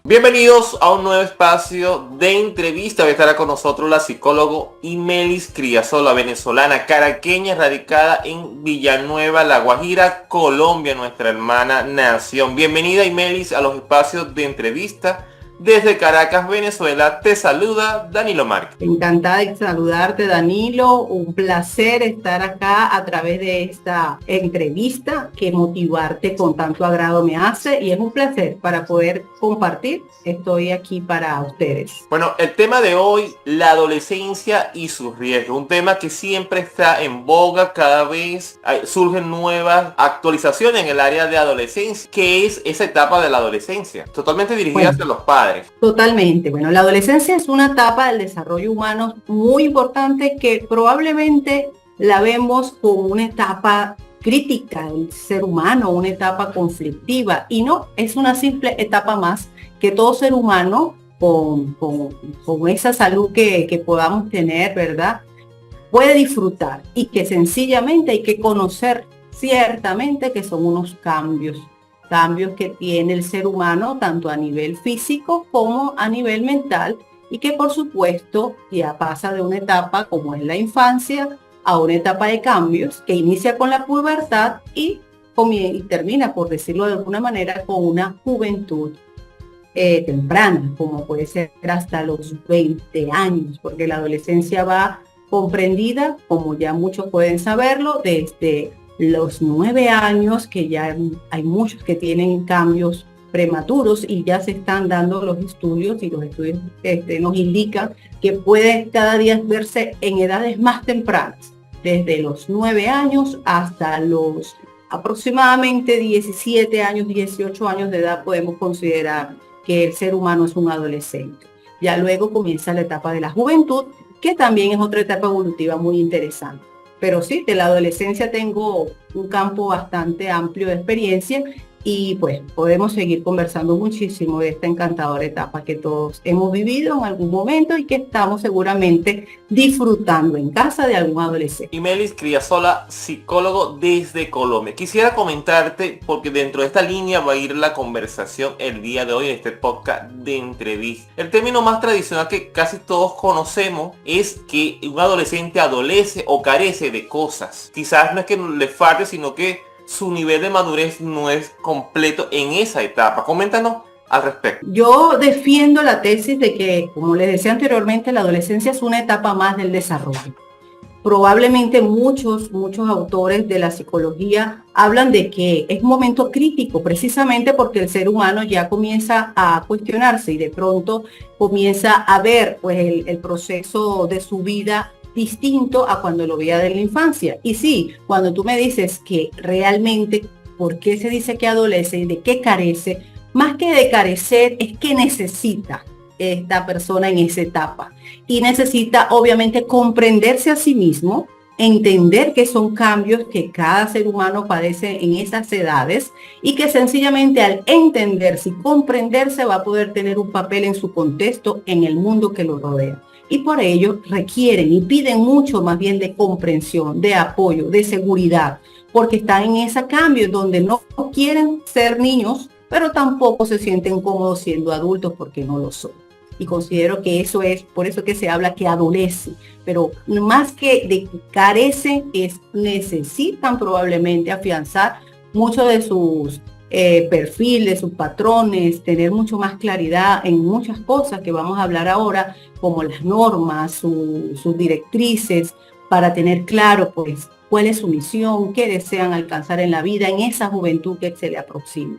Bienvenidos a un nuevo espacio de entrevista. Hoy estará con nosotros la psicóloga Imelis Criasola, venezolana, caraqueña, radicada en Villanueva, La Guajira, Colombia, nuestra hermana nación. Bienvenida, Imelis, a los espacios de entrevista. Desde Caracas, Venezuela, te saluda Danilo Márquez. Encantada de saludarte, Danilo. Un placer estar acá a través de esta entrevista que motivarte con tanto agrado me hace, y es un placer para poder compartir. Estoy aquí para ustedes. Bueno, el tema de hoy, la adolescencia y sus riesgos. Un tema que siempre está en boga, cada vez surgen nuevas actualizaciones en el área de adolescencia. ¿Qué es esa etapa de la adolescencia? Totalmente dirigida hacia los padres. Totalmente. Bueno, la adolescencia es una etapa del desarrollo humano muy importante que probablemente la vemos como una etapa crítica del ser humano, una etapa conflictiva, y no, es una simple etapa más que todo ser humano con esa salud que podamos tener, ¿verdad?, puede disfrutar, y que sencillamente hay que conocer ciertamente que son unos cambios que tiene el ser humano tanto a nivel físico como a nivel mental, y que por supuesto ya pasa de una etapa como es la infancia a una etapa de cambios que inicia con la pubertad y termina, por decirlo de alguna manera, con una juventud temprana, como puede ser hasta los 20 años, porque la adolescencia va comprendida, como ya muchos pueden saberlo, desde los 9 años, que ya hay muchos que tienen cambios prematuros y ya se están dando los estudios, y los estudios nos indican que puede cada día verse en edades más tempranas, desde los 9 años hasta los aproximadamente 17 años, 18 años de edad podemos considerar que el ser humano es un adolescente. Ya luego comienza la etapa de la juventud, que también es otra etapa evolutiva muy interesante. Pero sí, de la adolescencia tengo un campo bastante amplio de experiencia, y pues podemos seguir conversando muchísimo de esta encantadora etapa que todos hemos vivido en algún momento y que estamos seguramente disfrutando en casa de algún adolescente. Imelis Criasola, psicólogo desde Colombia. Quisiera comentarte, porque dentro de esta línea va a ir la conversación el día de hoy en este podcast de entrevista. El término más tradicional que casi todos conocemos es que un adolescente adolece o carece de cosas. Quizás no es que le falte, sino que su nivel de madurez no es completo en esa etapa. Coméntanos al respecto. Yo defiendo la tesis de que, como les decía anteriormente, la adolescencia es una etapa más del desarrollo. Probablemente muchos autores de la psicología hablan de que es un momento crítico, precisamente porque el ser humano ya comienza a cuestionarse y de pronto comienza a ver pues el proceso de su vida distinto a cuando lo veía de la infancia. Y sí, cuando tú me dices que realmente por qué se dice que adolece y de qué carece, más que de carecer es que necesita esta persona en esa etapa, y necesita obviamente comprenderse a sí mismo, entender que son cambios que cada ser humano padece en esas edades, y que sencillamente al entenderse y comprenderse va a poder tener un papel en su contexto, en el mundo que lo rodea. Y por ello requieren y piden mucho más bien de comprensión, de apoyo, de seguridad, porque están en ese cambio donde no quieren ser niños, pero tampoco se sienten cómodos siendo adultos porque no lo son. Y considero que eso es, por eso que se habla que adolece, pero más que de que carecen, necesitan probablemente afianzar mucho de sus perfiles, sus patrones, tener mucho más claridad en muchas cosas que vamos a hablar ahora, como las normas, sus directrices, para tener claro pues cuál es su misión, qué desean alcanzar en la vida, en esa juventud que se le aproxima.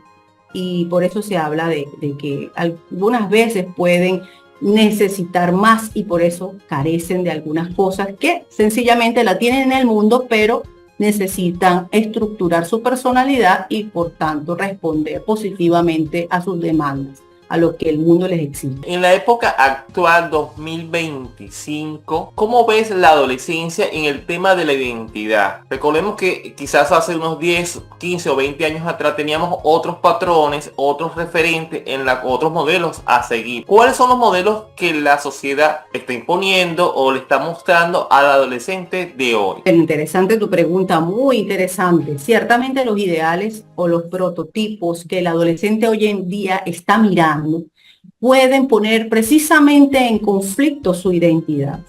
Y por eso se habla de que algunas veces pueden necesitar más, y por eso carecen de algunas cosas que sencillamente la tienen en el mundo, pero necesitan estructurar su personalidad y por tanto responder positivamente a sus demandas, a lo que el mundo les exige. En la época actual 2025, ¿cómo ves la adolescencia en el tema de la identidad? Recordemos que quizás hace unos 10, 15 o 20 años atrás teníamos otros patrones, otros referentes, otros modelos a seguir. ¿Cuáles son los modelos que la sociedad está imponiendo o le está mostrando al adolescente de hoy? Interesante tu pregunta, muy interesante. Ciertamente los ideales o los prototipos que el adolescente hoy en día está mirando pueden poner precisamente en conflicto su identidad.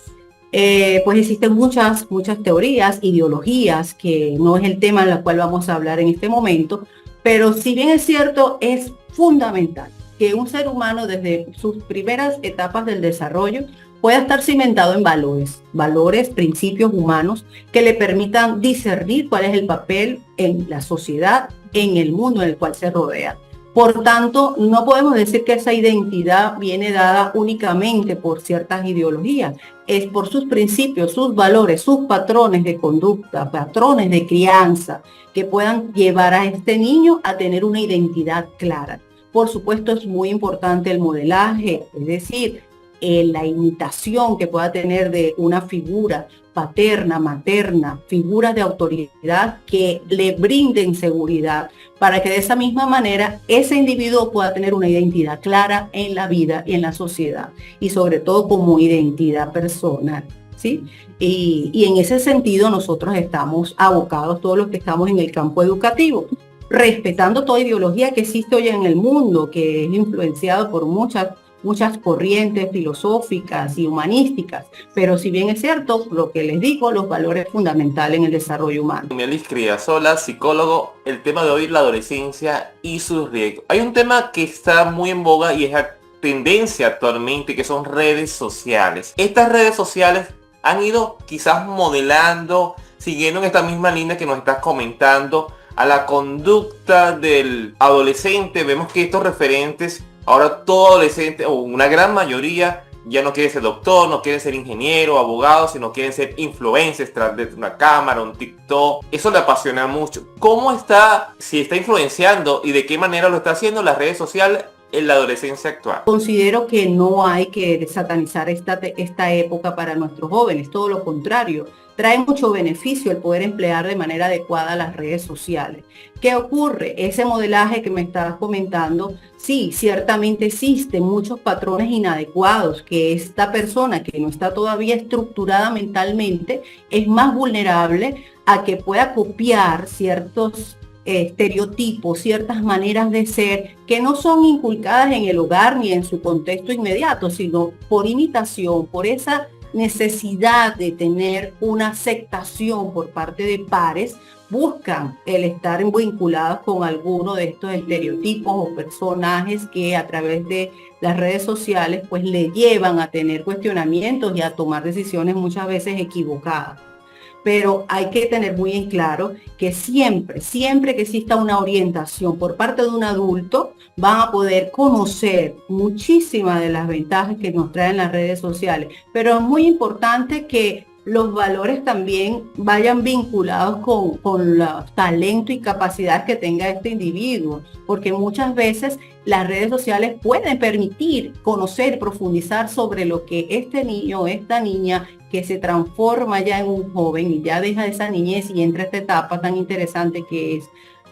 Pues existen muchas teorías, ideologías, que no es el tema en el cual vamos a hablar en este momento, pero si bien es cierto, es fundamental que un ser humano desde sus primeras etapas del desarrollo pueda estar cimentado en valores, principios humanos que le permitan discernir cuál es el papel en la sociedad, en el mundo en el cual se rodea. Por tanto, no podemos decir que esa identidad viene dada únicamente por ciertas ideologías, es por sus principios, sus valores, sus patrones de conducta, patrones de crianza, que puedan llevar a este niño a tener una identidad clara. Por supuesto, es muy importante el modelaje, es decir, la imitación que pueda tener de una figura paterna, materna, figuras de autoridad que le brinden seguridad para que de esa misma manera ese individuo pueda tener una identidad clara en la vida y en la sociedad, y sobre todo como identidad personal, ¿sí? Y en ese sentido nosotros estamos abocados, todos los que estamos en el campo educativo, respetando toda ideología que existe hoy en el mundo, que es influenciado por muchas corrientes filosóficas y humanísticas, pero si bien es cierto, lo que les digo, los valores fundamentales en el desarrollo humano. Melis Criasola, psicólogo, el tema de hoy, la adolescencia y sus riesgos. Hay un tema que está muy en boga y es la tendencia actualmente, que son redes sociales. Estas redes sociales han ido quizás modelando, siguiendo en esta misma línea que nos estás comentando, a la conducta del adolescente. Vemos que estos referentes, ahora todo adolescente, o una gran mayoría, ya no quiere ser doctor, no quiere ser ingeniero, abogado, sino quieren ser influencers tras de una cámara, un TikTok. Eso le apasiona mucho. ¿Cómo está, si está influenciando y de qué manera lo está haciendo las redes sociales en la adolescencia actual? Considero que no hay que satanizar esta época para nuestros jóvenes, todo lo contrario. Trae mucho beneficio el poder emplear de manera adecuada las redes sociales. ¿Qué ocurre? Ese modelaje que me estabas comentando, sí, ciertamente existen muchos patrones inadecuados que esta persona que no está todavía estructurada mentalmente es más vulnerable a que pueda copiar ciertos estereotipos, ciertas maneras de ser que no son inculcadas en el hogar ni en su contexto inmediato, sino por imitación, por esa necesidad de tener una aceptación por parte de pares, buscan el estar vinculados con alguno de estos estereotipos o personajes que a través de las redes sociales pues le llevan a tener cuestionamientos y a tomar decisiones muchas veces equivocadas. Pero hay que tener muy en claro que siempre que exista una orientación por parte de un adulto, van a poder conocer muchísimas de las ventajas que nos traen las redes sociales. Pero es muy importante que los valores también vayan vinculados con los talentos y capacidades que tenga este individuo, porque muchas veces las redes sociales pueden permitir conocer, profundizar sobre lo que este niño o esta niña que se transforma ya en un joven y ya deja esa niñez y entra a esta etapa tan interesante que es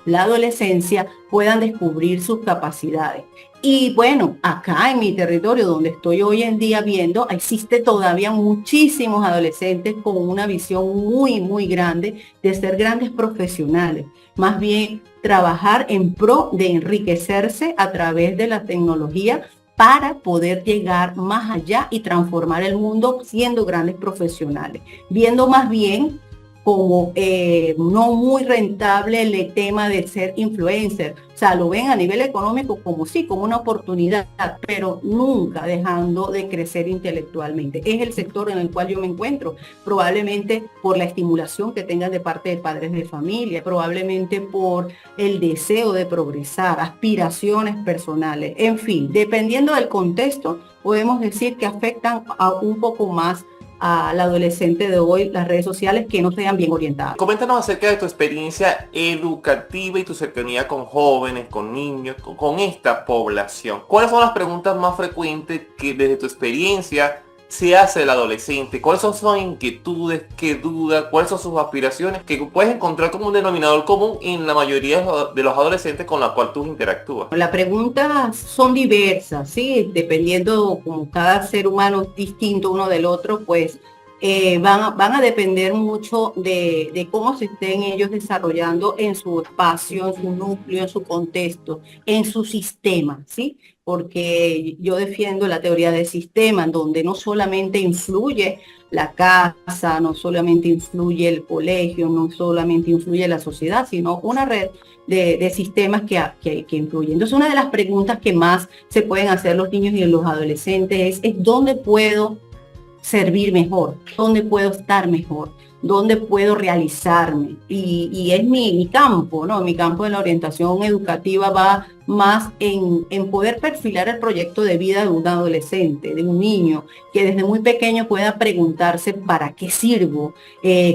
la adolescencia, puedan descubrir sus capacidades. Y bueno, acá en mi territorio donde estoy hoy en día viendo, existe todavía muchísimos adolescentes con una visión muy grande de ser grandes profesionales. Más bien trabajar en pro de enriquecerse a través de la tecnología para poder llegar más allá y transformar el mundo siendo grandes profesionales, viendo más bien como no muy rentable el tema de ser influencer. O sea, lo ven a nivel económico como sí, como una oportunidad, pero nunca dejando de crecer intelectualmente. Es el sector en el cual yo me encuentro, probablemente por la estimulación que tengan de parte de padres de familia, probablemente por el deseo de progresar, aspiraciones personales, en fin, dependiendo del contexto, podemos decir que afectan a un poco más al adolescente de hoy las redes sociales que no sean bien orientadas. Coméntanos acerca de tu experiencia educativa y tu cercanía con jóvenes, con niños, con esta población. ¿Cuáles son las preguntas más frecuentes que desde tu experiencia se hace el adolescente? ¿Cuáles son sus inquietudes? ¿Qué dudas? ¿Cuáles son sus aspiraciones? Que puedes encontrar como un denominador común en la mayoría de los adolescentes con los cuales tú interactúas. Las preguntas son diversas, ¿sí? Dependiendo como cada ser humano es distinto uno del otro, pues van a depender mucho de cómo se estén ellos desarrollando en su espacio, en su núcleo, en su contexto, en su sistema, ¿sí? Porque yo defiendo la teoría del sistema, en donde no solamente influye la casa, no solamente influye el colegio, no solamente influye la sociedad, sino una red de sistemas que influyen. Entonces, una de las preguntas que más se pueden hacer los niños y los adolescentes es ¿dónde puedo servir mejor? ¿Dónde puedo estar mejor? ¿Dónde puedo realizarme? Y es mi campo, ¿no? Mi campo de la orientación educativa va más en poder perfilar el proyecto de vida de un adolescente, de un niño, que desde muy pequeño pueda preguntarse ¿para qué sirvo?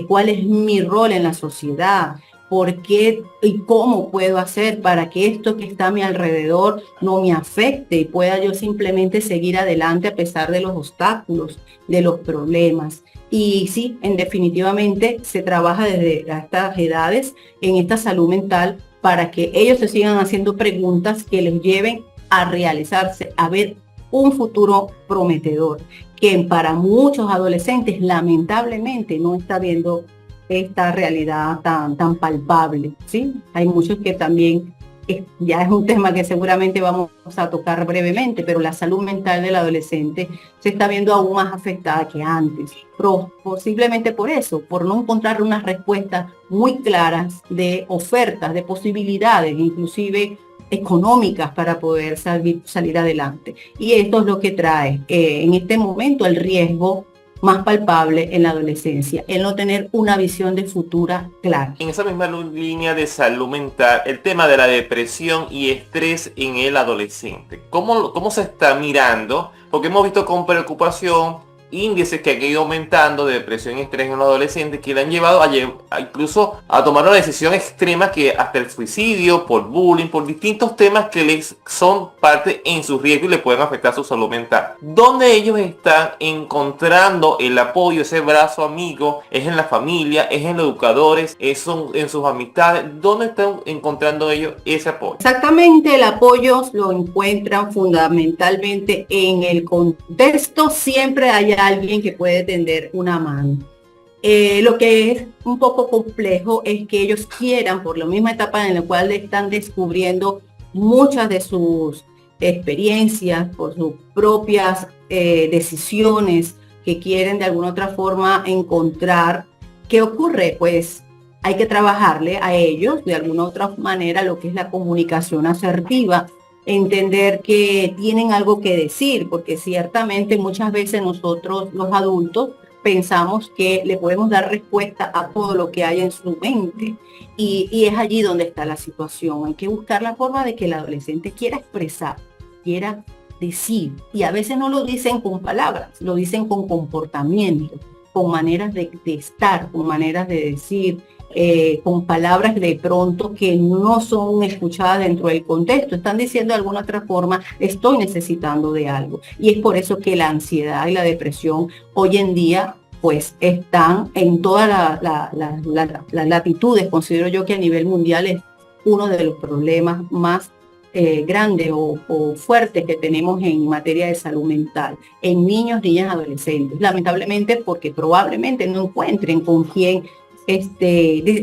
¿Cuál es mi rol en la sociedad? ¿Por qué y cómo puedo hacer para que esto que está a mi alrededor no me afecte y pueda yo simplemente seguir adelante a pesar de los obstáculos, de los problemas? Y sí, definitivamente se trabaja desde estas edades en esta salud mental para que ellos se sigan haciendo preguntas que les lleven a realizarse, a ver un futuro prometedor, que para muchos adolescentes lamentablemente no está viendo esta realidad tan palpable, ¿sí? Hay muchos que también, ya es un tema que seguramente vamos a tocar brevemente, pero la salud mental del adolescente se está viendo aún más afectada que antes, pero posiblemente por eso, por no encontrar unas respuestas muy claras de ofertas, de posibilidades, inclusive económicas para poder salir adelante. Y esto es lo que trae en este momento el riesgo más palpable en la adolescencia, el no tener una visión de futura clara. En esa misma línea de salud mental, el tema de la depresión y estrés en el adolescente, ¿cómo se está mirando? Porque hemos visto con preocupación índices que han ido aumentando de depresión y estrés en los adolescentes que le han llevado a incluso a tomar una decisión extrema que hasta el suicidio, por bullying, por distintos temas que les son parte en su riesgo y le pueden afectar su salud mental. ¿Dónde ellos están encontrando el apoyo, ese brazo amigo? ¿Es en la familia? ¿Es en los educadores? ¿Es en sus amistades? ¿Dónde están encontrando ellos ese apoyo? Exactamente, el apoyo lo encuentran fundamentalmente en el contexto. Siempre hay alguien que puede tender una mano. Lo que es un poco complejo es que ellos quieran, por la misma etapa en la cual están descubriendo muchas de sus experiencias, por sus propias decisiones, que quieren de alguna otra forma encontrar. ¿Qué ocurre? Pues hay que trabajarle a ellos de alguna otra manera lo que es la comunicación asertiva, entender que tienen algo que decir, porque ciertamente muchas veces nosotros los adultos pensamos que le podemos dar respuesta a todo lo que hay en su mente y es allí donde está la situación. Hay que buscar la forma de que el adolescente quiera expresar, quiera decir, y a veces no lo dicen con palabras, lo dicen con comportamiento, con maneras de estar, con maneras de decir, con palabras de pronto que no son escuchadas dentro del contexto. Están diciendo de alguna otra forma, estoy necesitando de algo. Y es por eso que la ansiedad y la depresión hoy en día pues están en todas las latitudes. Considero yo que a nivel mundial es uno de los problemas más grandes o fuertes que tenemos en materia de salud mental en niños, niñas, adolescentes. Lamentablemente porque probablemente no encuentren con quién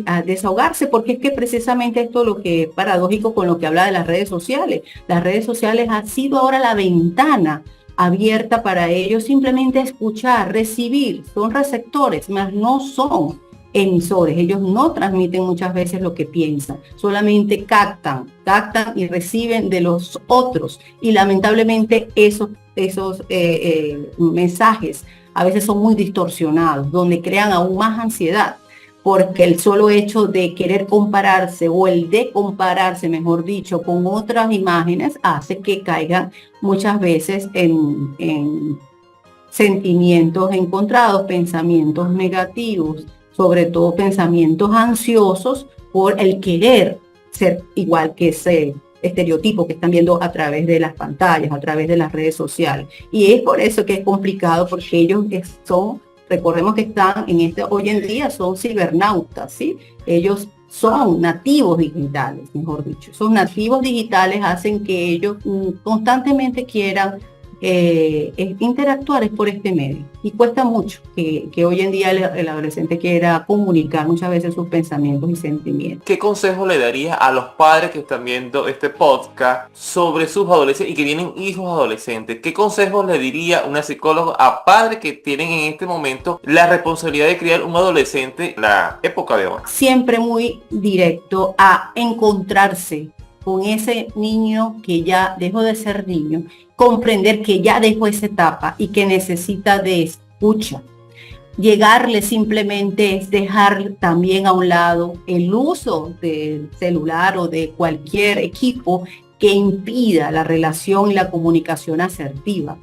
a desahogarse, porque es que precisamente esto es lo que es paradójico con lo que habla de las redes sociales. Las redes sociales han sido ahora la ventana abierta para ellos simplemente escuchar, recibir, son receptores, mas no son emisores. Ellos no transmiten muchas veces lo que piensan, solamente captan y reciben de los otros. Y lamentablemente esos mensajes a veces son muy distorsionados, donde crean aún más ansiedad, porque el solo hecho de querer compararse o el de compararse, mejor dicho, con otras imágenes hace que caigan muchas veces en sentimientos encontrados, pensamientos negativos, sobre todo pensamientos ansiosos por el querer ser igual que ese estereotipo que están viendo a través de las pantallas, a través de las redes sociales. Y es por eso que es complicado, porque ellos son, recordemos que están hoy en día son cibernautas, ¿sí? Ellos son nativos digitales, mejor dicho. Esos nativos digitales hacen que ellos constantemente quieran interactuar es por este medio. Y cuesta mucho que hoy en día el adolescente quiera comunicar muchas veces sus pensamientos y sentimientos. ¿Qué consejo le daría a los padres que están viendo este podcast sobre sus adolescentes y que tienen hijos adolescentes? ¿Qué consejos le diría una psicóloga a padres que tienen en este momento la responsabilidad de criar un adolescente en la época de hoy? Siempre muy directo a encontrarse con ese niño que ya dejó de ser niño, comprender que ya dejó esa etapa y que necesita de escucha. Llegarle simplemente es dejar también a un lado el uso del celular o de cualquier equipo que impida la relación y la comunicación asertiva.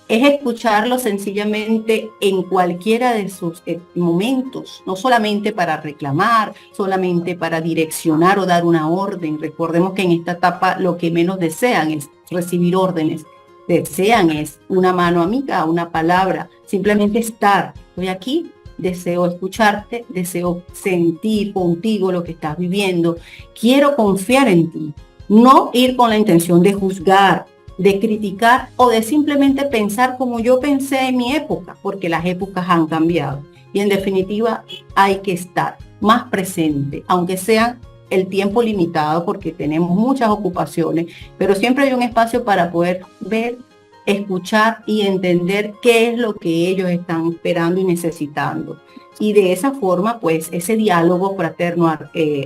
Es escucharlo sencillamente en cualquiera de sus momentos, no solamente para reclamar, solamente para direccionar o dar una orden. Recordemos que en esta etapa lo que menos desean es recibir órdenes, desean es una mano amiga, una palabra, simplemente estar. Estoy aquí, deseo escucharte, deseo sentir contigo lo que estás viviendo, quiero confiar en ti, no ir con la intención de juzgar, de criticar o de simplemente pensar como yo pensé en mi época, porque las épocas han cambiado. Y en definitiva hay que estar más presente, aunque sea el tiempo limitado, porque tenemos muchas ocupaciones, pero siempre hay un espacio para poder ver, escuchar y entender qué es lo que ellos están esperando y necesitando. Y de esa forma, pues, ese diálogo fraterno,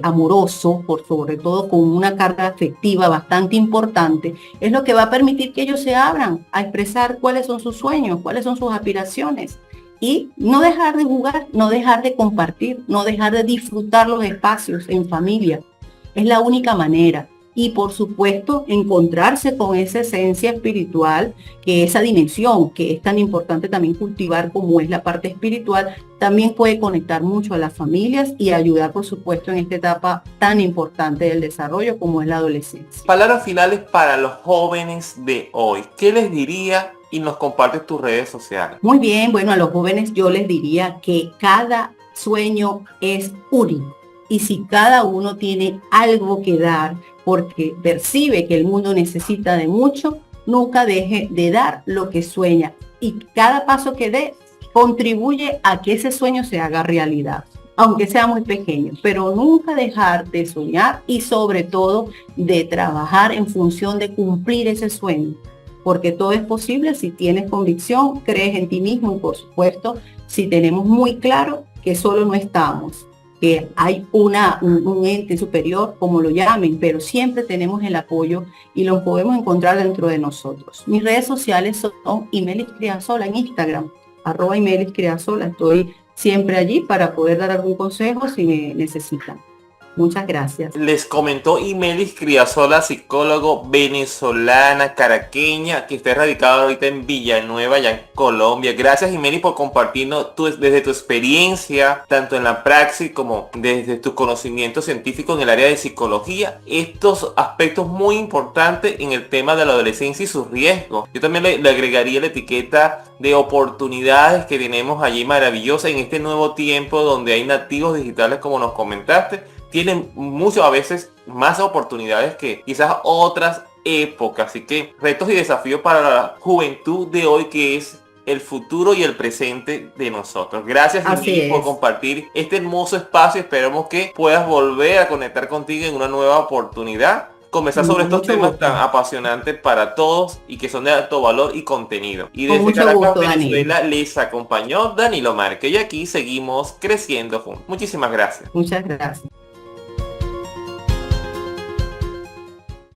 amoroso, sobre todo con una carga afectiva bastante importante, es lo que va a permitir que ellos se abran a expresar cuáles son sus sueños, cuáles son sus aspiraciones. Y no dejar de jugar, no dejar de compartir, no dejar de disfrutar los espacios en familia. Es la única manera. Y por supuesto, encontrarse con esa esencia espiritual, que esa dimensión que es tan importante también cultivar como es la parte espiritual, también puede conectar mucho a las familias y ayudar, por supuesto, en esta etapa tan importante del desarrollo como es la adolescencia. Palabras finales para los jóvenes de hoy. ¿Qué les diría? Y nos compartes tus redes sociales. Muy bien, bueno, a los jóvenes yo les diría que cada sueño es único. Y si cada uno tiene algo que dar, porque percibe que el mundo necesita de mucho, nunca deje de dar lo que sueña. Y cada paso que dé contribuye a que ese sueño se haga realidad, aunque sea muy pequeño, pero nunca dejar de soñar y sobre todo de trabajar en función de cumplir ese sueño, porque todo es posible si tienes convicción, crees en ti mismo y por supuesto si tenemos muy claro que solo no estamos, que hay un ente superior, como lo llamen, pero siempre tenemos el apoyo y lo podemos encontrar dentro de nosotros. Mis redes sociales son Imelis Criasola en Instagram, @Imelis Criasola. Estoy siempre allí para poder dar algún consejo si me necesitan. Muchas gracias. Les comentó Imelis Criasola, psicólogo venezolana, caraqueña, que está radicada ahorita en Villanueva, ya en Colombia. Gracias, Imelis, por compartirnos desde tu experiencia, tanto en la praxis como desde tu conocimiento científico en el área de psicología, estos aspectos muy importantes en el tema de la adolescencia y sus riesgos. Yo también le agregaría la etiqueta de oportunidades que tenemos allí maravillosas en este nuevo tiempo donde hay nativos digitales, como nos comentaste. Tienen mucho, a veces, más oportunidades que quizás otras épocas. Así que retos y desafíos para la juventud de hoy, que es el futuro y el presente de nosotros. Gracias, Imelis, por compartir este hermoso espacio. Esperamos que puedas volver a conectar contigo en una nueva oportunidad. Conversar sobre estos temas tan apasionantes para todos y que son de alto valor y contenido. Y desde Caracas, Venezuela, les acompañó Danilo Márquez y aquí seguimos creciendo juntos. Muchísimas gracias. Muchas gracias.